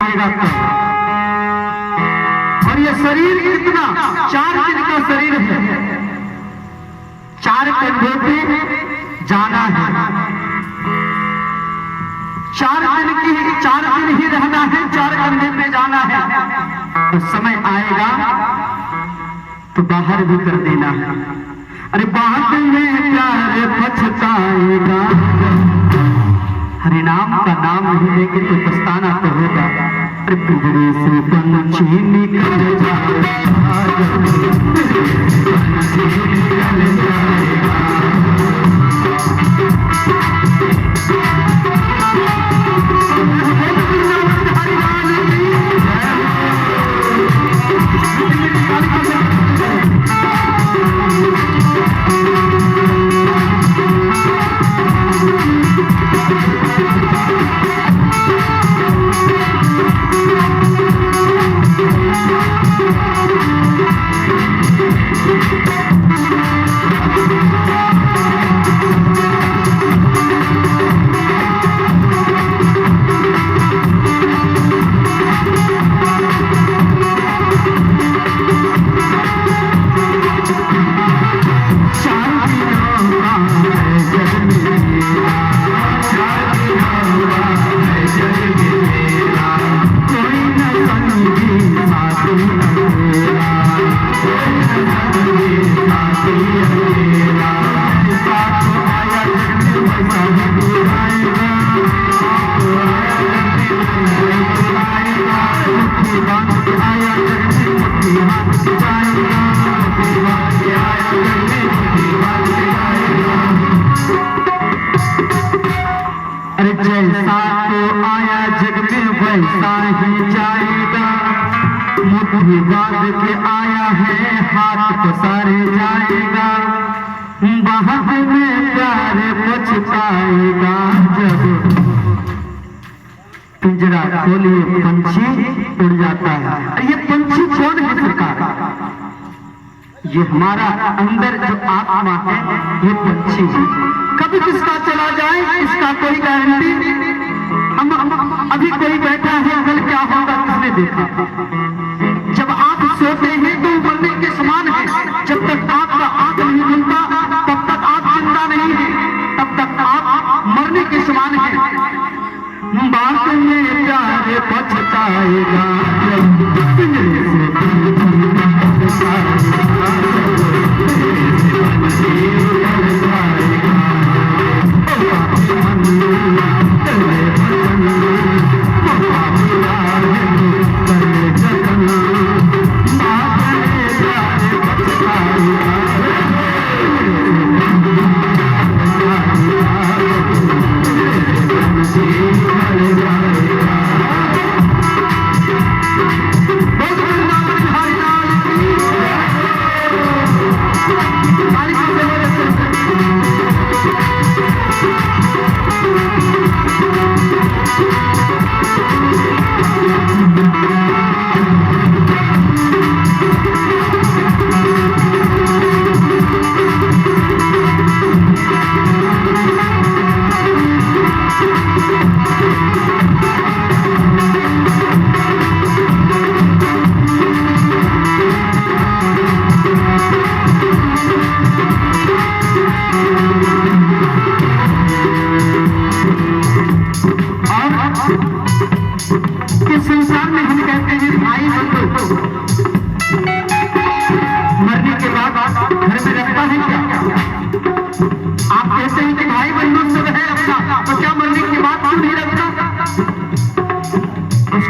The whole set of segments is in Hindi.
आएगा तो। और ये शरीर कितना 4 दिन का शरीर है, 4 कंधे पे जाना है, 4 दिन ही रहना है, 4 कंधे पे जाना है। तो समय आएगा तो बाहर भी कर देना है। अरे बाद में प्यार पछताएगा, हरि नाम का नाम नहीं लेंगे तो पछताना तो होगा। अरे पिंजरे से पंछी निकल जाएगा, निकल जाएगा। अरे जैसा तो आया जग में वैसा ही जाएगा, मुट्ठी बांध के आया है हाथ पसारे जाएगा। बाद में प्यार पछताएगा, जब पिंजरा खोलिए पंछी उड़ जाता है। ये पंछी कौन है सरकार? ये हमारा अंदर जो आत्मा है, ये पंछी कभी किसका चला जाए इसका कोई गारंटी। हम अभी कोई बैठा है, कल क्या होगा किसने देखा? जब आप सोते हैं तो मरने के समान है, जब तक आपका आंख नहीं खुलता तब तक आप जिंदा नहीं है, तब तक आप मरने के समान है। बात में प्यार पछताएगा,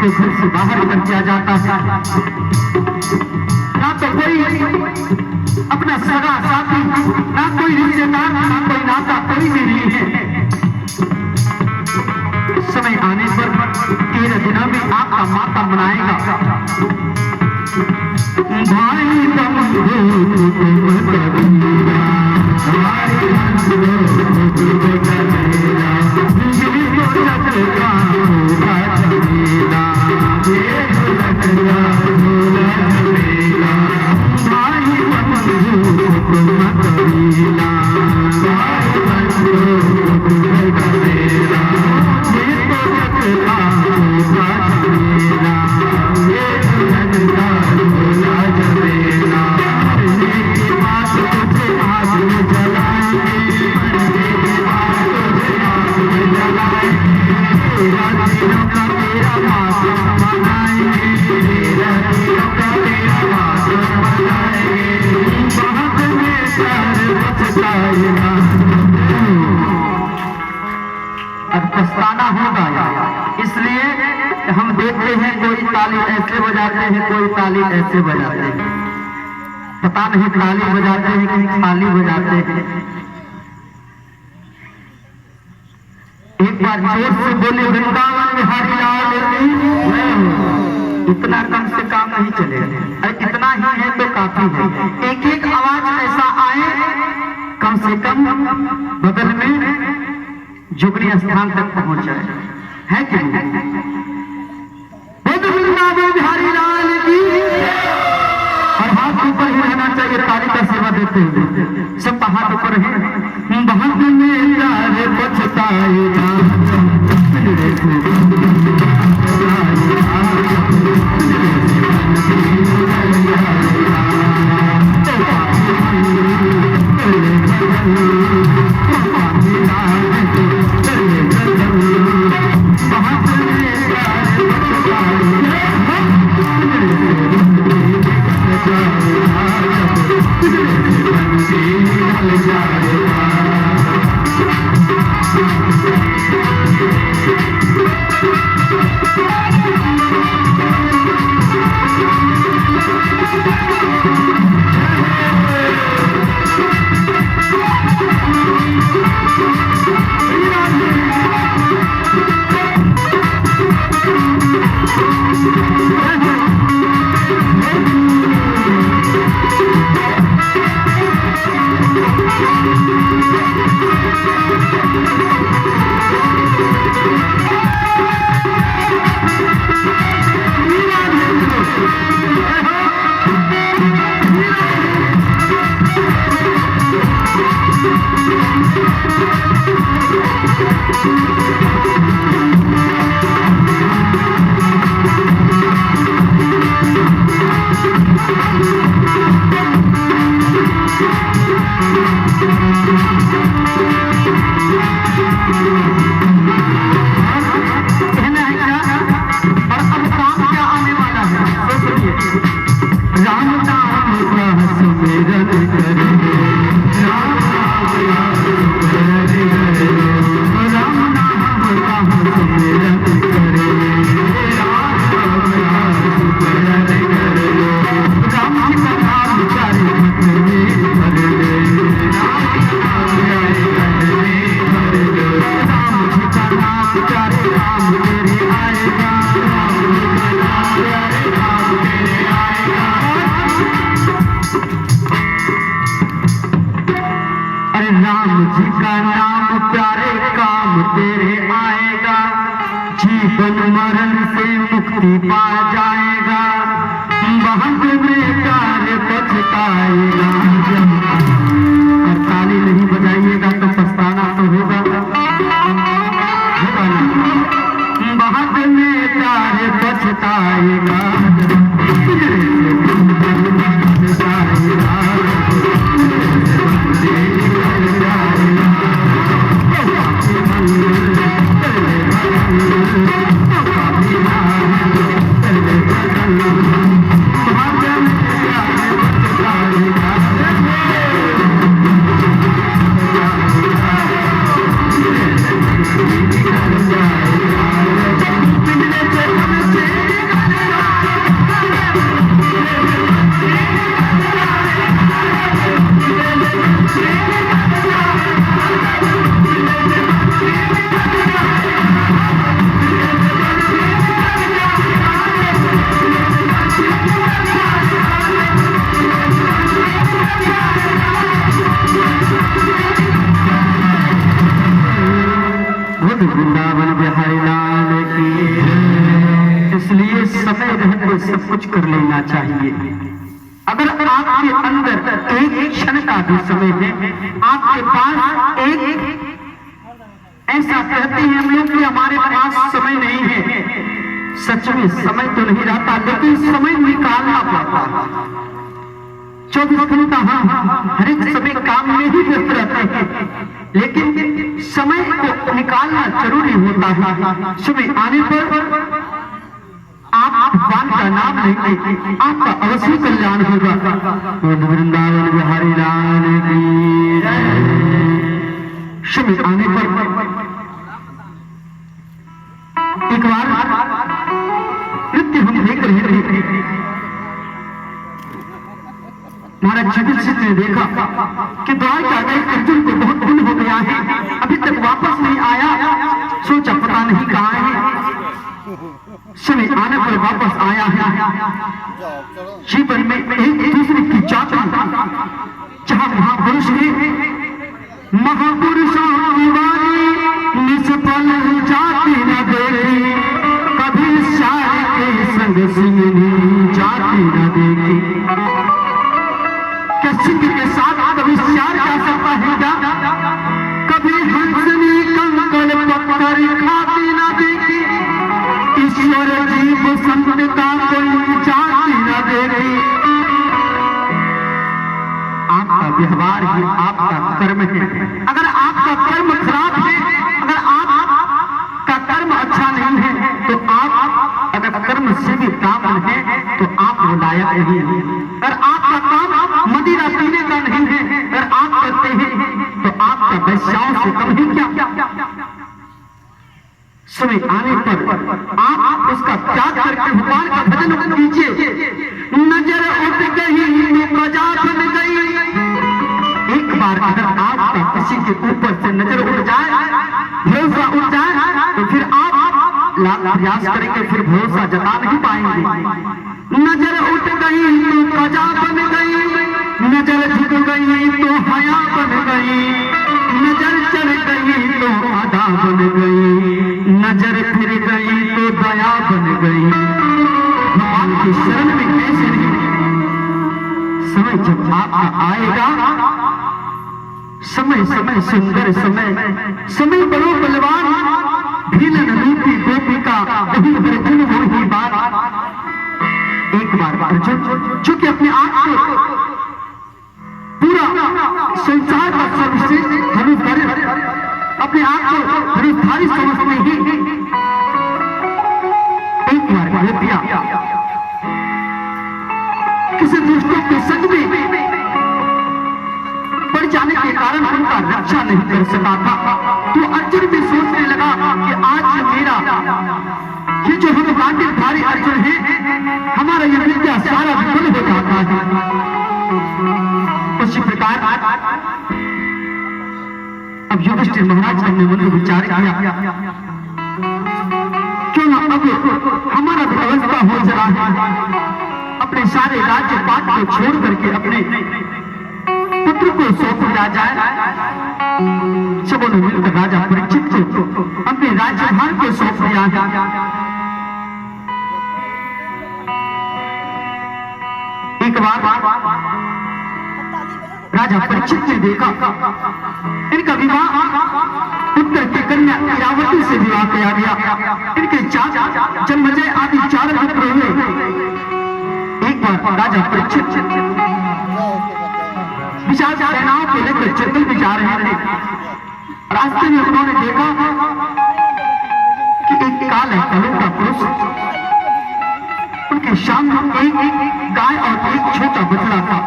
घर से बाहर कर दिया जाता है। ना तो कोई अपना सगा साथी, ना कोई रिश्तेदार, ना कोई नाता, कोई भी नहीं है। समय आने पर 13 दिनों में आपका माता मनाएगा। भाई अब पछताना होगा, इसलिए हम देखते हैं कोई ताली ऐसे बजाते हैं, कोई ताली ऐसे बजाते हैं, पता नहीं ताली बजाते हैं कि थाली बजाते हैं। एक बार जोर से बोले वृंदावन बिहारी लाल की। इतना कम से काम नहीं चलेगा, अरे इतना ही है तो काफी है। एक एक आवाज ऐसा आए कम से कम बगल में जुगनी स्थान तक पहुंच जाए, है कि नहीं? वृंदावन बिहारी लाल की। और हाथ ऊपर ही रहना चाहिए ताली का सेवा देते हुए, सब हाथ ऊपर है। बहुत में प्यार पछताएगा, सब कुछ कर लेना चाहिए। अगर आपके अंदर एक क्षण का भी समय है, आपके पास एक ऐसा कहते हैं हम लोग कि हमारे पास समय नहीं है, सच में समय तो नहीं रहता, लेकिन समय निकालना पड़ता है। 24 घंटा हम हर एक समय काम में ही व्यस्त रहते हैं, लेकिन समय को निकालना जरूरी होता है। सुबह आने पर भगवान का नाम लेंगे आपका अवश्य कल्याण होगा। बोल वृंदावन बिहारी लाल की जय। समय आने पर एक बार नृत्य हम देख रहे थे, महाराज युधिष्ठिर ने देखा कि द्वारका गए अर्जुन को बहुत दिन हो गया है, अभी तक वापस नहीं आया। सोचा पता नहीं कहाँ है, समय आने पर वापस आया है। जीवन में एक दूसरे की चाचा जहां महापुरुष है, महापुरुषों की वाणी निष्फल जाती न देखी, कभी शायर के संग सिंगनी जाती न देखी। क्या सिंह के साथ कभी शायर जा सकता है क्या? कभी हंसनी कंकड़ पत्थर खाती न देखी, ईश्वर जीव संत का कोई जाती न देखी। आपका व्यवहार ही आपका कर्म है। अगर आपका कर्म खराब है, अगर आपका कर्म अच्छा नहीं है, तो आप अगर कर्म से भी काम है तो आप वो लायक नहीं है। अगर आपका काम मदिरा पीने का नहीं है, अगर आप करते हैं तो आपका वैश्याओं से कम ही क्या। समय आने पर आप उसका त्याग करके भगवान का भजन कीजिए। नजर उठ गई तो प्रजा बन गई। एक बार अगर आपका किसी के ऊपर से नजर उठ जाए, भरोसा उठ जाए, तो फिर आप लाख प्रयास करेंगे, फिर भरोसा जता नहीं पाएंगे। नजर उठ गई तो प्रजा बन गई, नजर झुक गई तो हया बन गई, नजर चढ़ गई तो आधा बन गई, नजर फिर गई तो दया बन गई। भगवान की शरण में कैसे नहीं। समय जब आपका आएगा, समय समय सुंदर समय, समय बड़ो बलवान, भीलन रूपी गोपिका वही अर्जुन वही बात। एक बार अर्जुन चूंकि अपने आप को पूरा संसार का सर्वश्रेष्ठ हरिधारी, अपने आप को हरिधारी समझते ही एक बार गोपियां किसी दुष्टों के संग में पड़ जाने के कारण उनका रक्षा नहीं कर सका था। तो अर्जुन भी सोचने लगा कि आज मेरा ये जो हम गांडीवधारी अर्जुन है, हमारा ये विद्या सारा विफल हो जाता है। उसी प्रकार अब युधिष्ठिर महाराज ने मन विचार किया, क्यों ना अब हमारा भी अवस्था हो चला है, अपने सारे राज्य पाठ को छोड़ करके अपने पुत्र को सौंप दिया जाए। सबों ने मिलकर राजा परीक्षित को अपने राज्यभार को सौंप दिया गया। एक बार राजा परीक्षित ने देखा इनका विवाह उत्तर की कन्या इरावती से विवाह किया गया। इनके चाचा जन्मजय आदि 4 पुत्र हुए। एक बार राजा परीक्षित विशाल सेनाओं को लेकर जंगल में जा रहे थे। रास्ते में उन्होंने देखा कि एक काला कलम का पुरुष उनके सामने एक गाय और एक छोटा बछड़ा था।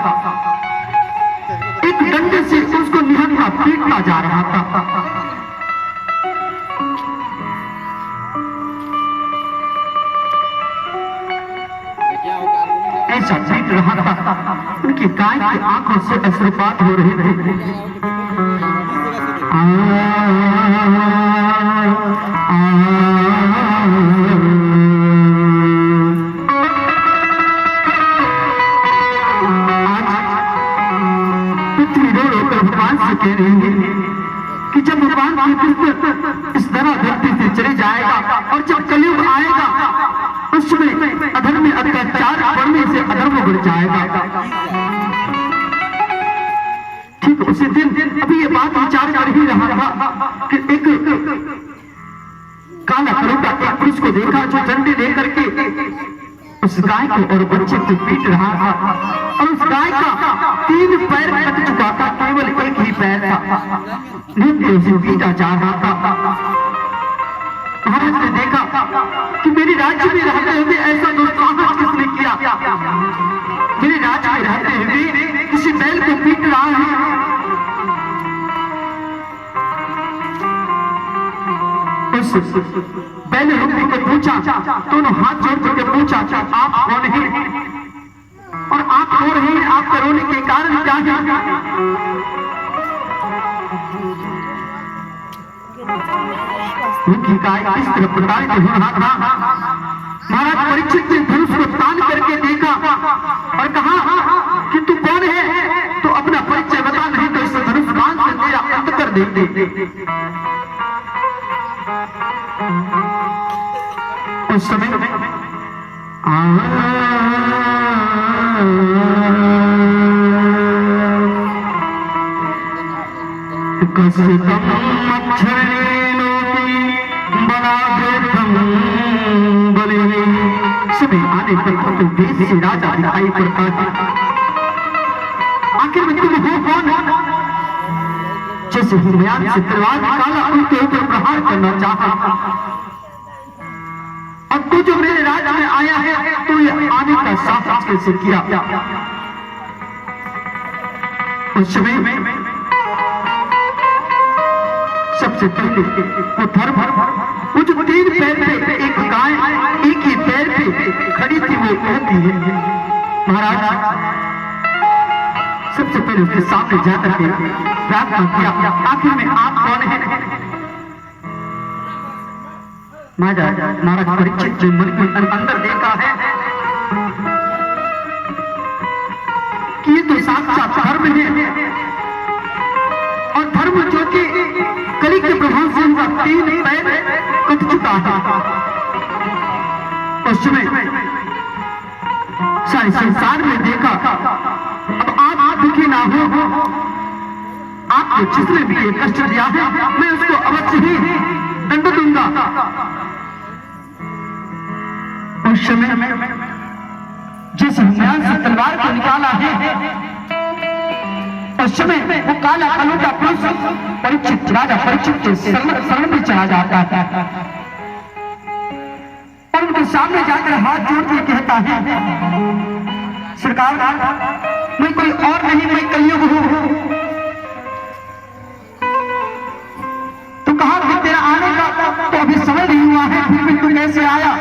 एक डंडे से उसको निहत्था पीटता जा रहा था। ऐसा पीट रहा था, उनकी गाय की आंखों से अश्रुपात हो रहे थे। पृथ्वी रो रो कर भगवान से कह रही है कि जब भगवान की पुत्र इस धरा धरती से चले जाएगा और जब कलयुग आएगा, उसमें अधर्म में अत्याचार बढ़ने से अधर्म बढ़ जाएगा। ठीक उसी दिन अभी ये बात विचार कर ही रहा था कि एक काला कलुटा एक पुरुष को देखा जो डंडे लेकर के उस गाय को और बच्चे को पीट रहा था। और उस गाय का 3 पैर कट चुका था, केवल एक ही पैर था। नित्य उसे पीटा जा रहा था। महाराज ने देखा कि मेरे राज्य में रहते हुए ऐसा दुस्साहस किसने किया, मेरे राज्य में रहते हुए किसी बैल को पीट रहा है। उस बैल रुक्मी को पूछा, दोनों हाथ जोड़ करके पूछा, आप कौन हैं और आप रो रहे हैं, आपका रोने के कारण क्या है? उनकी गाय किस तरह प्रताड़ित हो रहा था। महाराज परीक्षित ने धनुष को तान करके देखा और कहा कि तू कौन है, तो अपना परिचय बता, नहीं तो इस धनुष बाण से तेरा अंत कर देंगे। उस समय सुबह आने पर देश से राजा दिखाई पड़ता है। आखिर में तुम हो कौन? जैसे हिमयान से तलवार निकाला, उनके ऊपर प्रहार करना चाहा। अब तू जो मेरे राज्य में आया है, तू ये आने का साहस कैसे किया? उस समय सबसे पहले वो धर्म, वो जो 3 पैर पे एक गाय एक ही पैर पे खड़ी थी, वो कहती है, महाराज सबसे पहले उसके सामने जाकर के प्रार्थना किया, आखिर में आप कौन है? महाराज परीक्षित जो मन के अंदर देखा है कि ये तो साक्षात धर्म है, और धर्म जो कि कली के प्रभाव से उनका 3 पैर कट चुका है। उस समय सारे संसार में देखा, अब आप दुखी ना हो, आपको जिसने भी ये कष्ट दिया है, मैं उसको अवश्य ही दंड दूंगा। उस समय जिस हिमयान से तलवार को निकाला है, उस समय वो काला कलूटा पुरुष परीक्षित, राजा परीक्षित के शरण में चला जाता है और उनके सामने जाकर हाथ जोड़ के कहता है, सरकार मैं कोई और नहीं, मैं कलयुग हूं। तो कहा कि तेरा आने का तो अभी समय नहीं हुआ है, फिर भी तू कैसे आया?